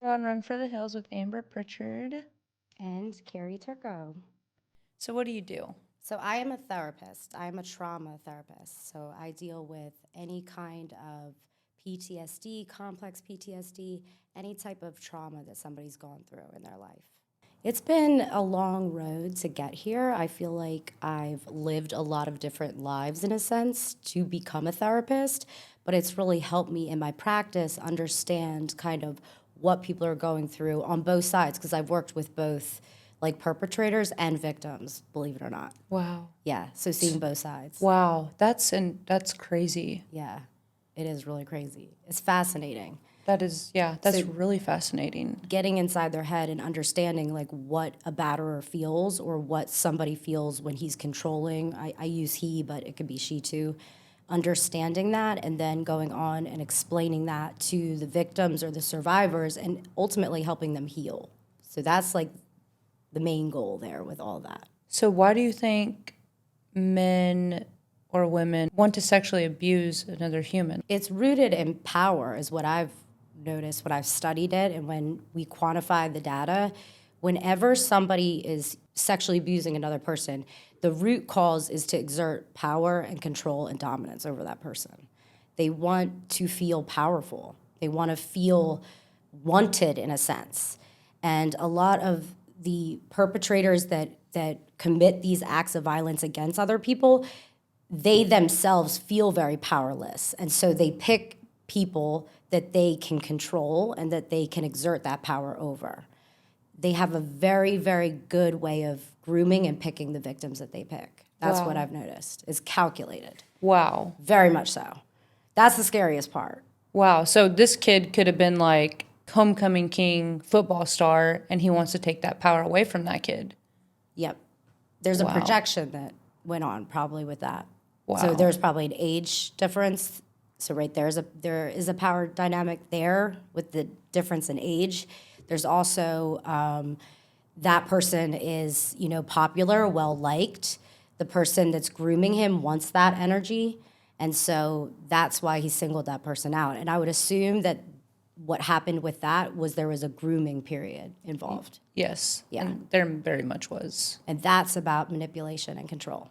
On Run for the Hills with Amber Pritchard. And Carrie Turco. So, what do you do? So I am a therapist. I am a trauma therapist. So I deal with any kind of PTSD, complex PTSD, any type of trauma that somebody's gone through in their life. It's been a long road to get here. I feel like I've lived a lot of different lives in a sense to become a therapist, but it's really helped me in my practice understand kind of what people are going through on both sides because I've worked with both like perpetrators and victims, believe it or not. Wow. Yeah, so seeing both sides. Wow, that's crazy. Yeah, it is really crazy. It's fascinating. That's So really fascinating. getting inside their head and understanding like what a batterer feels or what somebody feels when he's controlling. I use he, but it could be she too. Understanding that and then going on and explaining that to the victims or the survivors and ultimately helping them heal. So that's like the main goal there with all that. So, why do you think men or women want to sexually abuse another human? It's rooted in power, is what I've noticed when I've studied it. And when we quantify the data, whenever somebody is sexually abusing another person, the root cause is to exert power and control and dominance over that person. They want to feel powerful, they want to feel wanted in a sense. And a lot of the perpetrators that commit these acts of violence against other people, they themselves feel very powerless. And so they pick people that they can control and that they can exert that power over. They have a very, very good way of grooming and picking the victims that they pick. That's what Wow. I've noticed. It's calculated, Wow. very much so. That's the scariest part. Wow. So, this kid could have been like homecoming king, football star, and he wants to take that power away from that kid. Yep. There's a Wow. projection that went on probably with that. So Wow. there's probably an age difference. So right there is a power dynamic there with the difference in age. There's also that person is popular, well liked. The person that's grooming him wants that energy, and so that's why he singled that person out. And I would assume that what happened with that was there was a grooming period involved, Yes. Yeah. And there very much was. and that's about manipulation and control.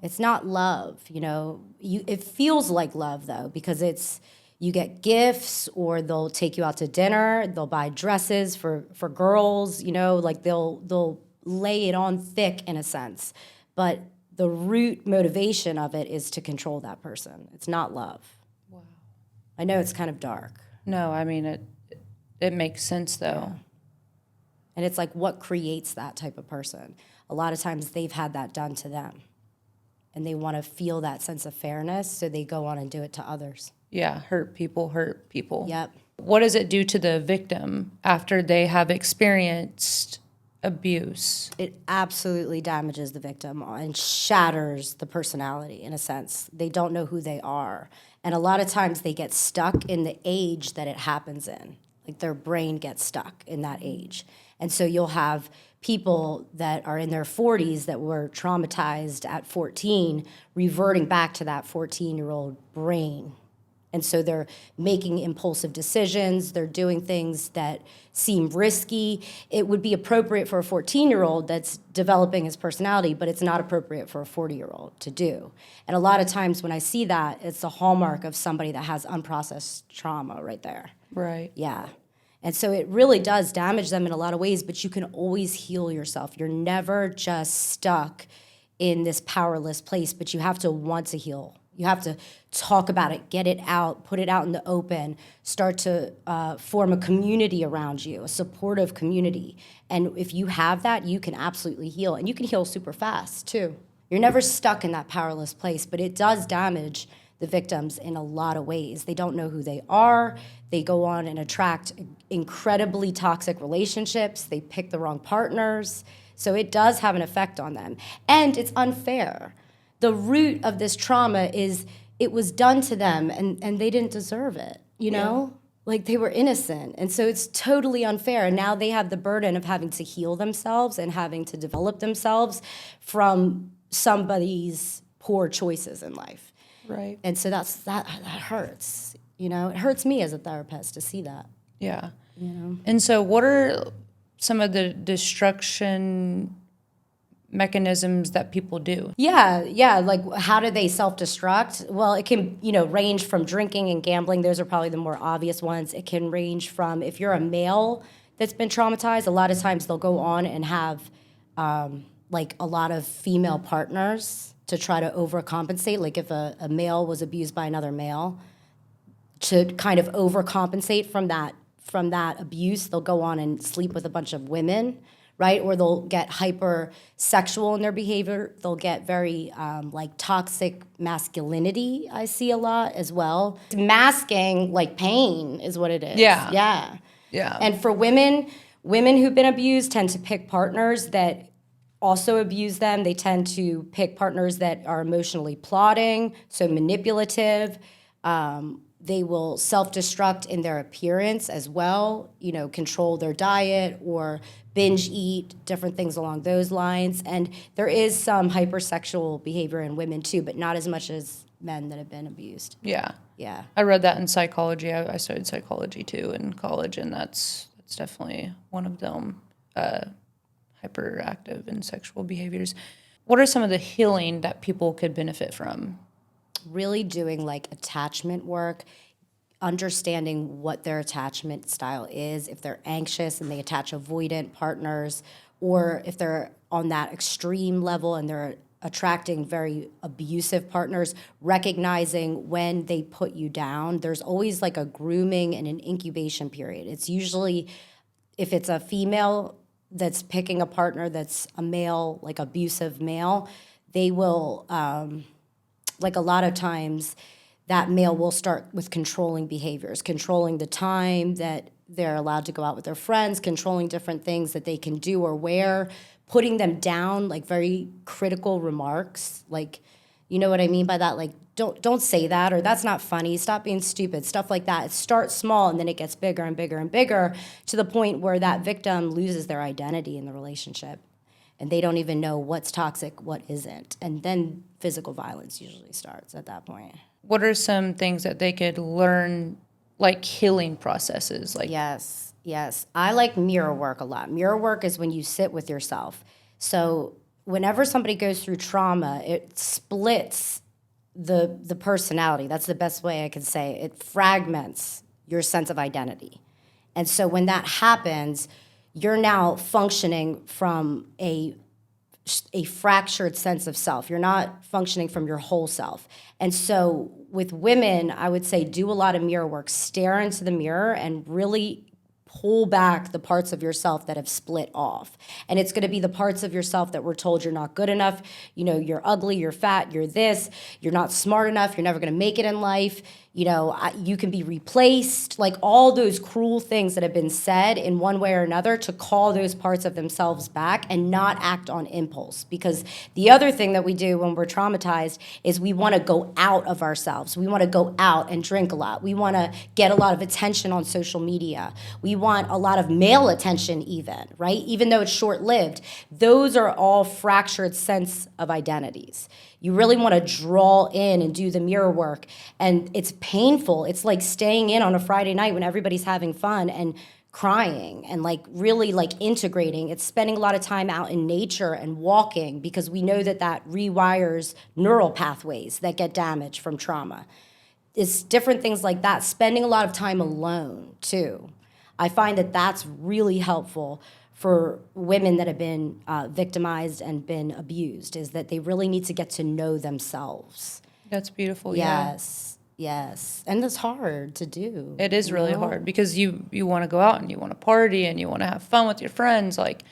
It's not love, it feels like love though, because you get gifts or they'll take you out to dinner, they'll buy dresses for girls, like they'll lay it on thick in a sense. But the root motivation of it is to control that person. It's not love. Wow. I know it's kind of dark. No, I mean it makes sense though. And it's like what creates that type of person? A lot of times they've had that done to them. And they want to feel that sense of fairness, so they go on and do it to others. Yeah, hurt people hurt people. Yep. What does it do to the victim after they have experienced abuse? It absolutely damages the victim and shatters the personality in a sense. They don't know who they are. And a lot of times they get stuck in the age that it happens in. Like their brain gets stuck in that age. And so you'll have people that are in their 40s that were traumatized at 14 reverting back to that 14-year-old brain. And so they're making impulsive decisions. They're doing things that seem risky. It would be appropriate for a 14-year-old that's developing his personality, but it's not appropriate for a 40-year-old to do. And a lot of times when I see that, it's a hallmark of somebody that has unprocessed trauma right there. Right. Yeah. And so it really does damage them in a lot of ways, but you can always heal yourself. You're never just stuck in this powerless place, but you have to want to heal. You have to talk about it, get it out, put it out in the open, start to form a community around you, a supportive community. And if you have that, you can absolutely heal. And you can heal super fast, too. You're never stuck in that powerless place, but it does damage the victims in a lot of ways. They don't know who they are. They go on and attract incredibly toxic relationships. They pick the wrong partners. So it does have an effect on them. And it's unfair. The root of this trauma is it was done to them and they didn't deserve it, you know? Like they were innocent. And so it's totally unfair. And now they have the burden of having to heal themselves and having to develop themselves from somebody's poor choices in life. Right. And so that hurts, It hurts me as a therapist to see that. Yeah. And so what are some of the destruction mechanisms that people do? Yeah. Like, how do they self-destruct? Well, it can, range from drinking and gambling. Those are probably the more obvious ones. It can range from, if you're a male that's been traumatized, a lot of times they'll go on and have, like, a lot of female partners to try to overcompensate. Like, if a male was abused by another male, to kind of overcompensate from that abuse, they'll go on and sleep with a bunch of women, right? Or they'll get hypersexual in their behavior. They'll get very like toxic masculinity. I see a lot as well. Masking like pain is what it is. Yeah. And for women who've been abused tend to pick partners that also abuse them. They tend to pick partners that are emotionally plotting, so manipulative. They will self-destruct in their appearance as well, control their diet or binge eat, different things along those lines. And there is some hypersexual behavior in women too, but not as much as men that have been abused. Yeah. Yeah. I read that in psychology. I studied psychology too in college, and that's definitely one of them, hyperactive and sexual behaviors. What are some of the healing that people could benefit from? Really doing like attachment work, understanding what their attachment style is, if they're anxious and they attach avoidant partners, or if they're on that extreme level and they're attracting very abusive partners, recognizing when they put you down. There's always like a grooming and an incubation period. It's usually, if it's a female that's picking a partner that's a male, like abusive male, they will, like a lot of times, that male will start with controlling behaviors, controlling the time that they're allowed to go out with their friends, controlling different things that they can do or wear, putting them down, like very critical remarks, like, you know what I mean by that? Like, don't say that, or that's not funny, stop being stupid, stuff like that. It starts small and then it gets bigger and bigger and bigger to the point where that victim loses their identity in the relationship. And they don't even know what's toxic, what isn't. And then physical violence usually starts at that point. What are some things that they could learn, like healing processes? Like, Yes. I like mirror work a lot. Mirror work is when you sit with yourself. So whenever somebody goes through trauma, it splits the personality. That's the best way I can say it. It fragments your sense of identity. And so when that happens, you're now functioning from a fractured sense of self. You're not functioning from your whole self. And so with women, I would say do a lot of mirror work. Stare into the mirror and really pull back the parts of yourself that have split off. And it's going to be the parts of yourself that were told you're not good enough, you're ugly, you're fat, you're this, you're not smart enough, you're never going to make it in life, you can be replaced, like all those cruel things that have been said in one way or another to call those parts of themselves back and not act on impulse. Because the other thing that we do when we're traumatized is we want to go out of ourselves. We want to go out and drink a lot. We want to get a lot of attention on social media. We want a lot of male attention even, right? Even though it's short-lived. Those are all fractured sense of identities. You really want to draw in and do the mirror work. And it's painful. It's like staying in on a Friday night when everybody's having fun and crying and like really like integrating. It's spending a lot of time out in nature and walking because we know that rewires neural pathways that get damaged from trauma. It's different things like that. Spending a lot of time alone too. I find that that's really helpful for women that have been victimized and been abused, is that they really need to get to know themselves. That's beautiful. Yes. And it's hard to do. It is really hard because you want to go out and you want to party and you want to have fun with your friends. Like,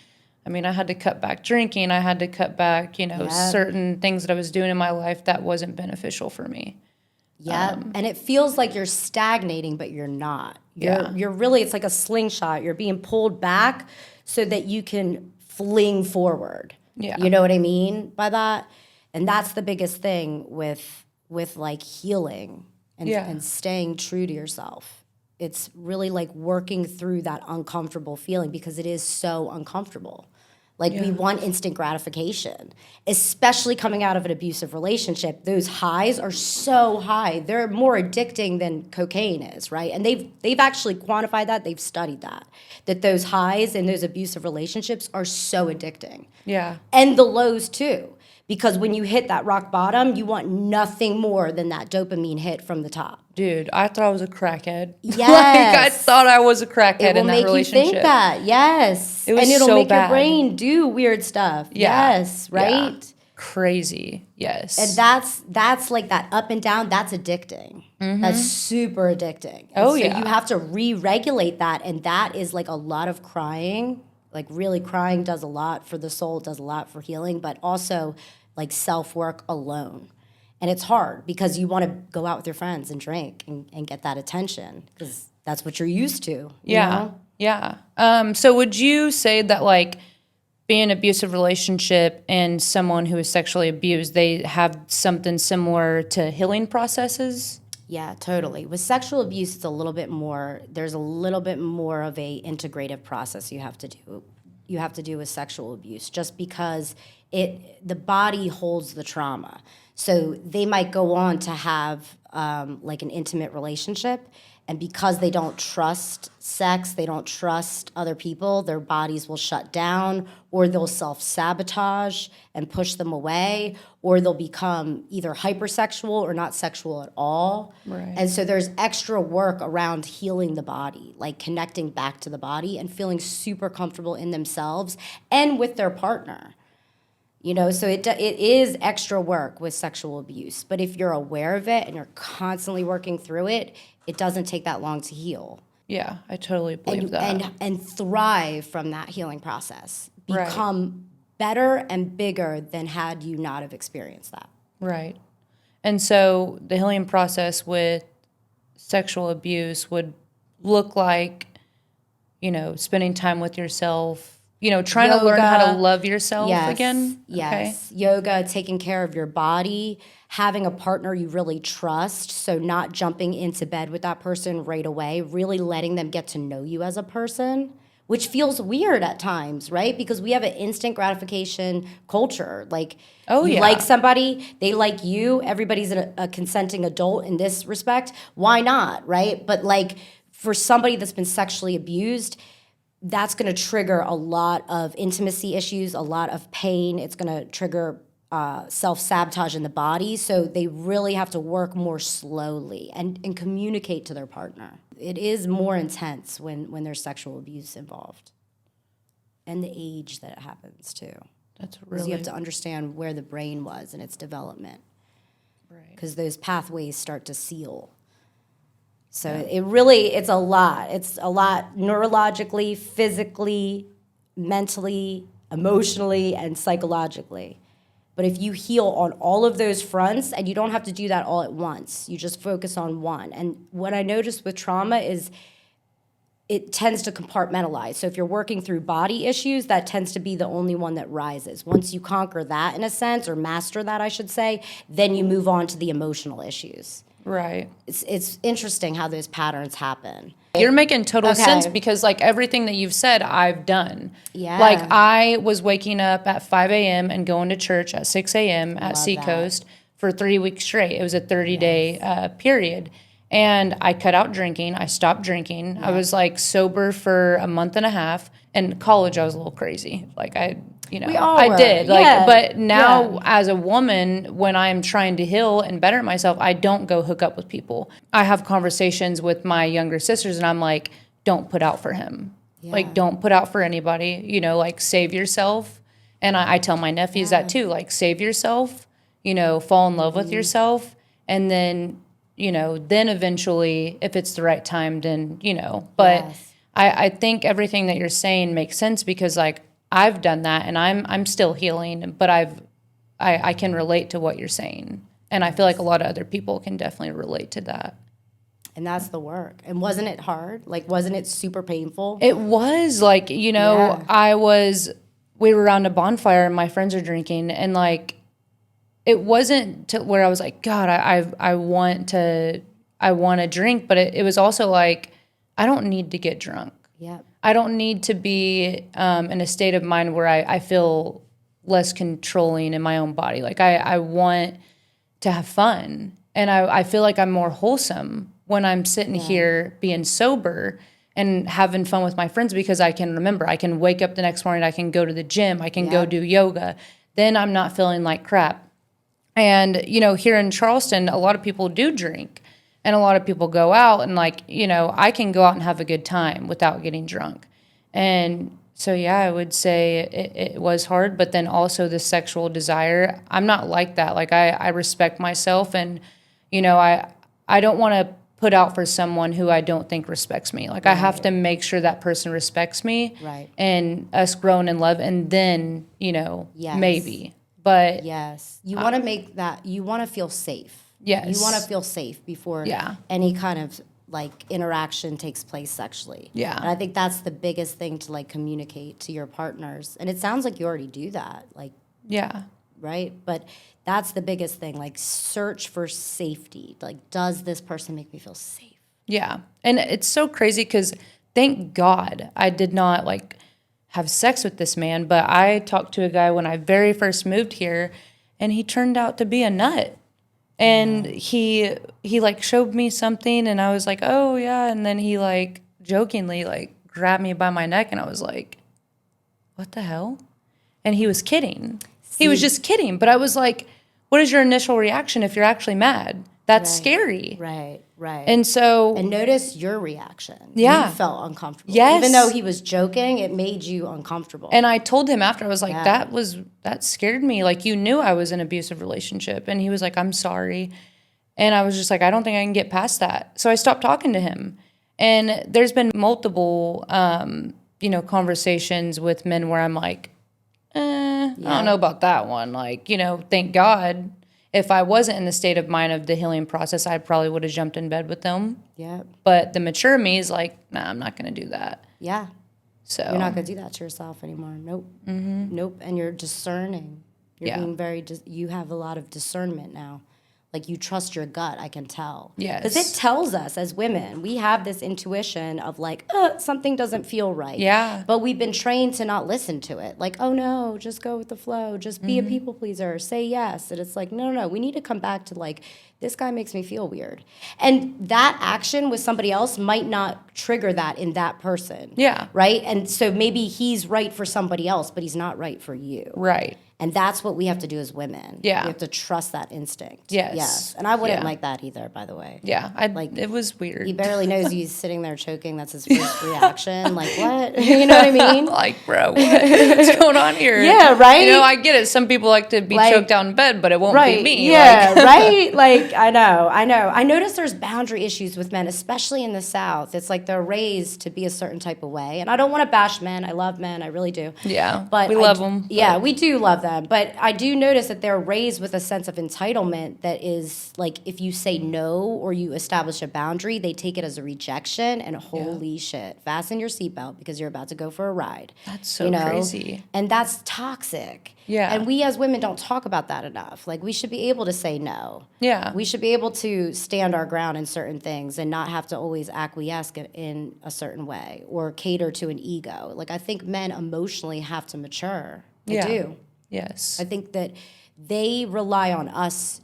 I had to cut back drinking. I had to cut back, certain things that I was doing in my life that wasn't beneficial for me. Yeah, and it feels like you're stagnating, but you're not. You're really, it's like a slingshot. You're being pulled back so that you can fling forward. Yeah. You know what I mean by that? And that's the biggest thing with like healing and staying true to yourself. It's really like working through that uncomfortable feeling because it is so uncomfortable. Like we want instant gratification, especially coming out of an abusive relationship. Those highs are so high. They're more addicting than cocaine is, right? And they've actually quantified that. They've studied that those highs in those abusive relationships are so addicting. Yeah. And the lows too. Because when you hit that rock bottom, you want nothing more than that dopamine hit from the top. Dude, I thought I was a crackhead. Yes. Like, I thought I was a crackhead in that relationship. It will make you think that, yes. It was and it'll so make bad. your brain do weird stuff. Yeah. Yes, right? Yeah. Crazy, yes. And that's like that up and down, that's addicting. That's super addicting. And Oh, so yeah. you have to re-regulate that, and that is like a lot of crying. Like really crying does a lot for the soul, does a lot for healing, but also like self-work alone. And it's hard because you want to go out with your friends and drink and get that attention because that's what you're used to. You know? Yeah. So would you say that like being in an abusive relationship and someone who is sexually abused, they have something similar to healing processes? Yeah, totally. With sexual abuse, it's a little bit more, there's a little bit more of a integrative process you have to do. You have to do with sexual abuse just because the body holds the trauma. So they might go on to have like an intimate relationship, and because they don't trust sex, they don't trust other people, their bodies will shut down, or they'll self-sabotage and push them away, or they'll become either hypersexual or not sexual at all. Right. And so there's extra work around healing the body, like connecting back to the body and feeling super comfortable in themselves and with their partner. You know, so it is extra work with sexual abuse. But if you're aware of it and you're constantly working through it, it doesn't take that long to heal. Yeah, I totally believe that. And thrive from that healing process. Right. Become better and bigger than had you not have experienced that. Right. And so the healing process with sexual abuse would look like, you know, spending time with yourself, you know, trying to learn how to love yourself again. Yes. Okay. Yoga, taking care of your body, having a partner you really trust. So not jumping into bed with that person right away, really letting them get to know you as a person, which feels weird at times, right? Because we have an instant gratification culture. Like, you like somebody, they like you, everybody's a consenting adult in this respect. Why not, right? But like for somebody that's been sexually abused, that's going to trigger a lot of intimacy issues, a lot of pain. It's going to trigger self-sabotage in the body. So they really have to work more slowly and communicate to their partner. It is more intense when there's sexual abuse involved. And the age that it happens, too. That's really... Because you have to understand where the brain was in its development. Right. Because those pathways start to seal. So it's a lot. It's a lot neurologically, physically, mentally, emotionally, and psychologically. But if you heal on all of those fronts, and you don't have to do that all at once, you just focus on one. And what I noticed with trauma is it tends to compartmentalize. So if you're working through body issues, that tends to be the only one that rises. Once you conquer that, in a sense, or master that, I should say, then you move on to the emotional issues. Right. It's interesting how those patterns happen. You're making total sense because, like, everything that you've said, I've done. Yeah. Like, I was waking up at 5 a.m. and going to church at 6 a.m. at Seacoast for 3 weeks straight. It was a 30-day period. And I cut out drinking. I stopped drinking. I was, like, sober for a month and a half. In college, I was a little crazy. Like, we all I were. did. Like, but now as a woman, when I'm trying to heal and better myself, I don't go hook up with people. I have conversations with my younger sisters, and I'm like, don't put out for him. Yeah. Like, don't put out for anybody. You know, like, save yourself. And I tell my nephews that too. Like, save yourself. You know, fall in love with yourself, and then, you know, then eventually, if it's the right time, then, you know. But I think everything that you're saying makes sense because, like, I've done that, and I'm still healing, but I can relate to what you're saying, and I feel like a lot of other people can definitely relate to that. And that's the work. And wasn't it hard? Like, wasn't it super painful? It was, like, you know, we were around a bonfire, and my friends are drinking, and, like, it wasn't to where I was like, God, I want to drink, but it was also like, I don't need to get drunk. Yep. I don't need to be in a state of mind where I feel less controlling in my own body. Like I want to have fun. And I feel like I'm more wholesome when I'm sitting here being sober and having fun with my friends, because I can remember, I can wake up the next morning, I can go to the gym, I can go do yoga. Then I'm not feeling like crap. And, you know, here in Charleston, a lot of people do drink and a lot of people go out, and like, you know, I can go out and have a good time without getting drunk. And so, yeah, I would say it was hard, but then also the sexual desire, I'm not like that. Like I respect myself, and, you know, I don't want to put out for someone who I don't think respects me. Like I have to make sure that person respects me and us growing in love, and then, you know, maybe. But yes, you want to make that, you want to feel safe. Yes. You want to feel safe before any kind of like interaction takes place sexually. Yeah. And I think that's the biggest thing to like communicate to your partners. And it sounds like you already do that. Like, right? But that's the biggest thing. Like search for safety. Like, does this person make me feel safe? Yeah. And it's so crazy because thank God I did not like have sex with this man, but I talked to a guy when I very first moved here, and he turned out to be a nut. And he like showed me something, and I was like, oh yeah. And then he like jokingly like grabbed me by my neck, and I was like, what the hell? And he was kidding. He was just kidding. But I was like, what is your initial reaction if you're actually mad? That's scary. Right. And so... And notice your reaction. Yeah. You felt uncomfortable. Yes. Even though he was joking, it made you uncomfortable. And I told him after, I was like, that scared me. Like, you knew I was in an abusive relationship. And he was like, I'm sorry. And I was just like, I don't think I can get past that. So I stopped talking to him. And there's been multiple, you know, conversations with men where I'm like, I don't know about that one. Like, you know, thank God. If I wasn't in the state of mind of the healing process, I probably would have jumped in bed with them. Yeah. But the mature me is like, nah, I'm not going to do that. Yeah. So you're not going to do that to yourself anymore. Nope. Mm-hmm. Nope. And you're discerning. You're being very, you have a lot of discernment now. Like, you trust your gut, I can tell. Yes. Because it tells us as women, we have this intuition of like, something doesn't feel right. Yeah. But we've been trained to not listen to it. Like, oh no, just go with the flow. Just be a people pleaser. Say yes. And it's like, no. We need to come back to like, this guy makes me feel weird. And that action with somebody else might not trigger that in that person. Yeah. Right? And so maybe he's right for somebody else, but he's not right for you. Right. And that's what we have to do as women. Yeah. We have to trust that instinct. Yes. Yes. And I wouldn't like that either, by the way. Yeah. It was weird. He barely knows he's sitting there choking. That's his first reaction. Like, what? You know what I mean? Like, bro, what's going on here? Yeah, right? You know, I get it. Some people like to be choked out in bed, but it won't be me. Yeah, right? Like, I know. I notice there's boundary issues with men, especially in the South. It's like they're raised to be a certain type of way. And I don't want to bash men. I love men. I really do. Yeah. But we love them. Yeah, we do love them. But I do notice that they're raised with a sense of entitlement that is like, if you say no or you establish a boundary, they take it as a rejection, and holy shit, fasten your seatbelt because you're about to go for a ride. That's so crazy. And that's toxic. Yeah. And we as women don't talk about that enough. Like, we should be able to say no. Yeah. We should be able to stand our ground in certain things and not have to always acquiesce in a certain way or cater to an ego. Like, I think men emotionally have to mature. They do. Yes. I think that they rely on us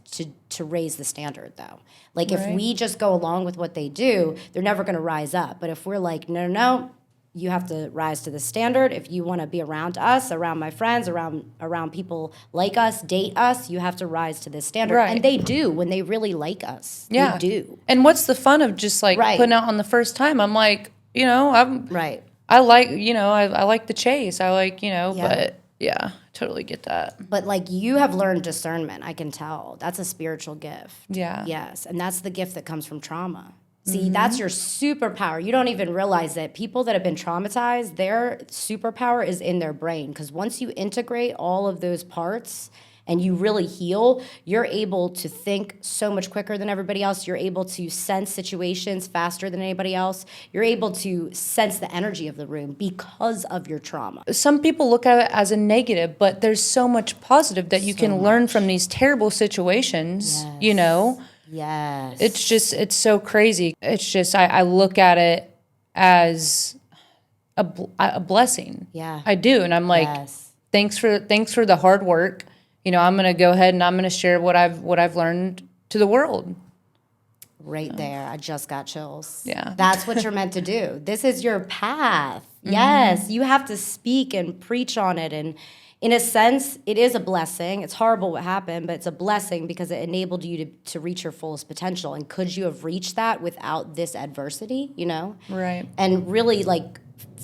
to raise the standard, though. Like, if we just go along with what they do, they're never going to rise up. But if we're like, no, you have to rise to the standard. If you want to be around us, around my friends, around people like us, date us, you have to rise to this standard. Right. And they do when they really like us. Yeah. They do. And what's the fun of just like putting out on the first time? I'm like, you know, I like, you know, I like the chase. I like, you know, but yeah, totally get that. But like, you have learned discernment, I can tell. That's a spiritual gift. Yeah. Yes. And that's the gift that comes from trauma. See, that's your superpower. You don't even realize that people that have been traumatized, their superpower is in their brain. Because once you integrate all of those parts and you really heal, you're able to think so much quicker than everybody else. You're able to sense situations faster than anybody else. You're able to sense the energy of the room because of your trauma. Some people look at it as a negative, but there's so much positive that you can learn from these terrible situations, you know? Yes. It's so crazy. It's just, I look at it as a blessing. Yeah. I do. And I'm like, Yes. thanks for the hard work. You know, I'm going to go ahead and I'm going to share what I've learned to the world. Right there. I just got chills. Yeah. That's what you're meant to do. This is your path. Yes. You have to speak and preach on it. And in a sense, it is a blessing. It's horrible what happened, but it's a blessing because it enabled you to reach your fullest potential. And could you have reached that without this adversity, you know? Right. And really like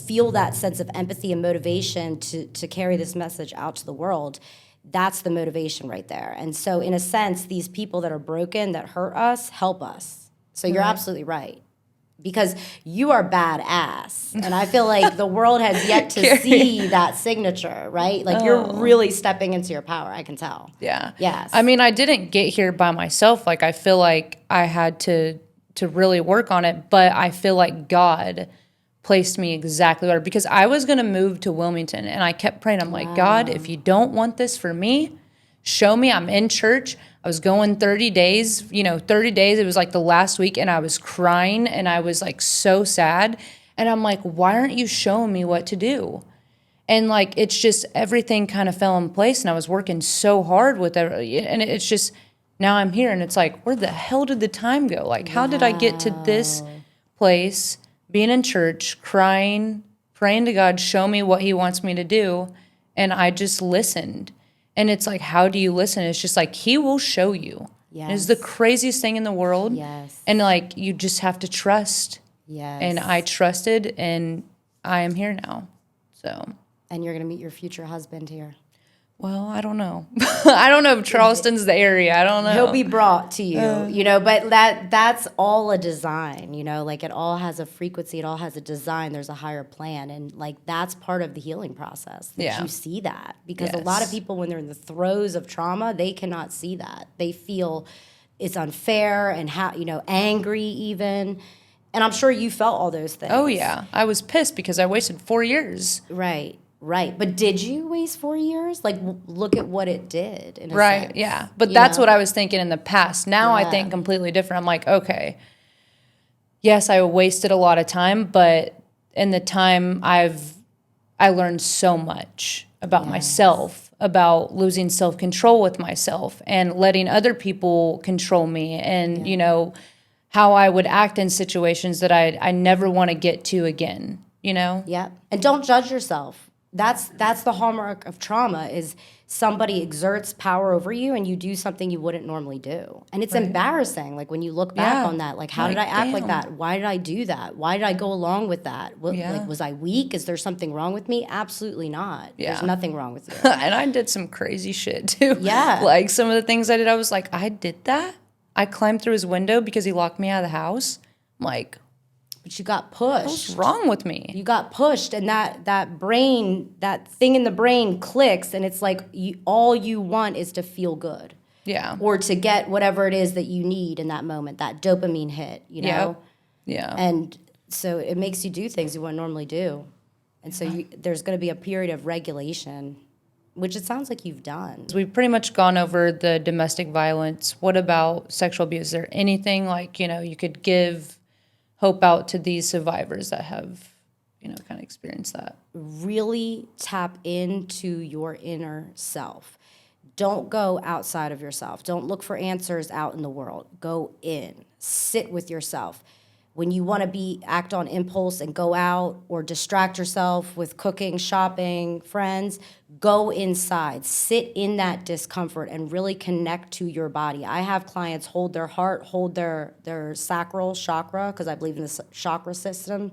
feel that sense of empathy and motivation to carry this message out to the world. That's the motivation right there. And so in a sense, these people that are broken, that hurt us, help us. So you're absolutely right. Because you are badass. And I feel like the world has yet to see that signature, right? Like you're really stepping into your power, I can tell. Yeah. Yes. I mean, I didn't get here by myself. Like, I feel like I had to really work on it, but I feel like God placed me exactly where, because I was going to move to Wilmington and I kept praying. I'm like, God, if you don't want this for me, show me. I'm in church. I was going 30 days, 30 days. It was like the last week and I was crying and I was like so sad. And I'm like, why aren't you showing me what to do? And like, it's just everything kind of fell in place and I was working so hard with it. And it's just, now I'm here and it's like, where the hell did the time go? Like, how did I get to this place, being in church, crying, praying to God, show me what he wants me to do. And I just listened. And it's like, how do you listen? It's just like, he will show you. Yes. It's the craziest thing in the world. Yes. And like, you just have to trust. Yes. And I trusted and I am here now. So. And you're going to meet your future husband here. Well, I don't know. I don't know if Charleston's the area. I don't know. He'll be brought to you, but that's all a design, like it all has a frequency, it all has a design, there's a higher plan. And like that's part of the healing process. That You see that. Because a lot of people, when they're in the throes of trauma, they cannot see that. They feel it's unfair and angry even. And I'm sure you felt all those things. Oh, yeah. I was pissed because I wasted 4 years. Right. But did you waste 4 years? Like, look at what it did. In a sense, yeah. But that's what I was thinking in the past. Now I think completely different. I'm like, okay, yes, I wasted a lot of time, but in the time I learned so much about myself, about losing self-control with myself and letting other people control me and, how I would act in situations that I never want to get to again, Yeah. And don't judge yourself. That's the hallmark of trauma is somebody exerts power over you and you do something you wouldn't normally do. And it's embarrassing. Like when you look back on that, like how did I act like that? Why did I do that? Why did I go along with that? Like, was I weak? Is there something wrong with me? Absolutely not. There's nothing wrong with you. And I did some crazy shit too. Yeah. Like some of the things I did, I was like, I did that? I climbed through his window because he locked me out of the house? I'm like, but you got pushed. what's wrong with me? You got pushed, and that brain, that thing in the brain clicks, and it's like all you want is to feel good. Yeah. Or to get whatever it is that you need in that moment, that dopamine hit, Yeah. And so it makes you do things you wouldn't normally do. And so there's going to be a period of regulation, which it sounds like you've done. We've pretty much gone over the domestic violence. What about sexual abuse? Is there anything like, you could give hope out to these survivors that have, kind of experienced that? Really tap into your inner self. Don't go outside of yourself. Don't look for answers out in the world. Go in. Sit with yourself. When you want to act on impulse and go out or distract yourself with cooking, shopping, friends, go inside. Sit in that discomfort and really connect to your body. I have clients hold their heart, hold their sacral chakra, because I believe in the chakra system,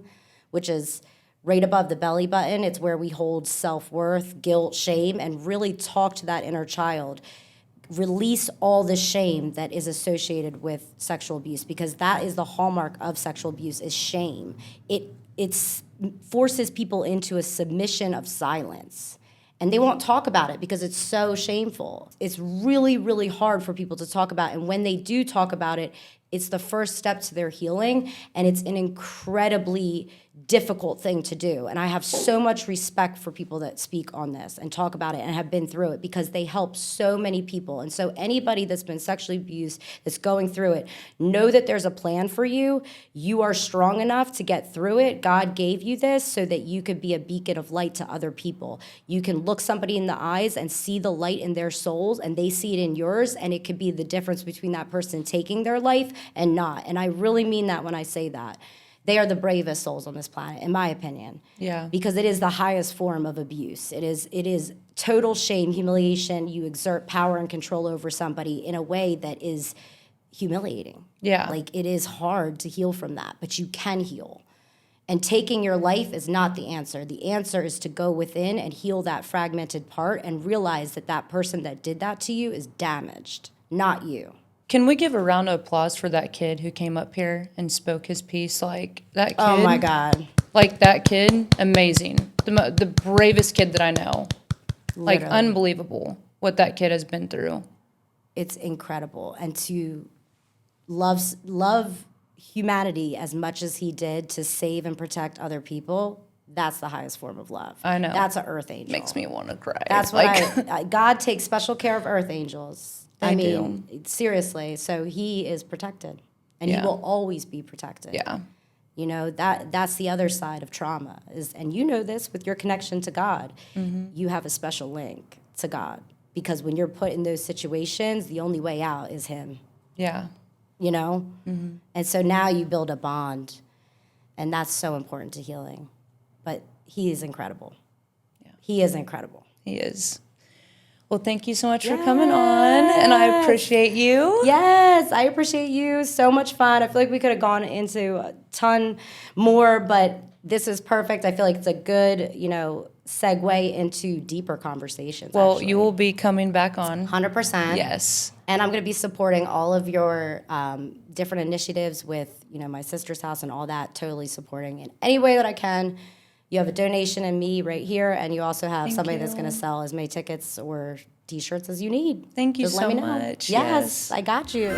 which is right above the belly button. It's where we hold self-worth, guilt, shame, and really talk to that inner child. Release all the shame that is associated with sexual abuse, because that is the hallmark of sexual abuse is shame. It forces people into a submission of silence. And they won't talk about it because it's so shameful. It's really, really hard for people to talk about. And when they do talk about it, It's the first step to their healing, and it's an incredibly difficult thing to do. And I have so much respect for people that speak on this and talk about it and have been through it, because they help so many people. And so anybody that's been sexually abused, that's going through it, know that there's a plan for you. You are strong enough to get through it. God gave you this so that you could be a beacon of light to other people. You can look somebody in the eyes and see the light in their souls, and they see it in yours, and it could be the difference between that person taking their life and not. And I really mean that when I say that. They are the bravest souls on this planet, in my opinion. Yeah. Because it is the highest form of abuse. It is total shame, humiliation. You exert power and control over somebody in a way that is humiliating. Yeah. Like, it is hard to heal from that, but you can heal. And taking your life is not the answer. The answer is to go within and heal that fragmented part and realize that that person that did that to you is damaged, not you. Can we give a round of applause for that kid who came up here and spoke his piece? Like, that kid. Oh, my God. Like, that kid, amazing. The bravest kid that I know. Like, Literally. unbelievable what that kid has been through. It's incredible. And to love humanity as much as he did to save and protect other people, that's the highest form of love. I know. That's an earth angel. Makes me want to cry. That's what like, God takes special care of earth angels. They do. Seriously. So he is protected, and he Yeah. will always be protected. Yeah. You know, that's the other side of trauma is, and you know this with your connection to God, you have a special link to God, because when you're put in those situations, the only way out is him. Yeah. You know? And so now you build a bond, and that's so important to healing. But he is incredible. Yeah. He is incredible. He is. Well, thank you so much for coming on, and I appreciate you. Yes, I appreciate you. So much fun. I feel like we could have gone into a ton more, but this is perfect. I feel like it's a good, segue into deeper conversations. Well, actually. you will be coming back on. 100%. Yes. And I'm going to be supporting all of your different initiatives with, my sister's house and all that, totally supporting in any way that I can. You have a donation in me right here, and you also have somebody that's going to sell as many tickets or T-shirts as you need. Thank you Just so let me know. much. Yes, I got you.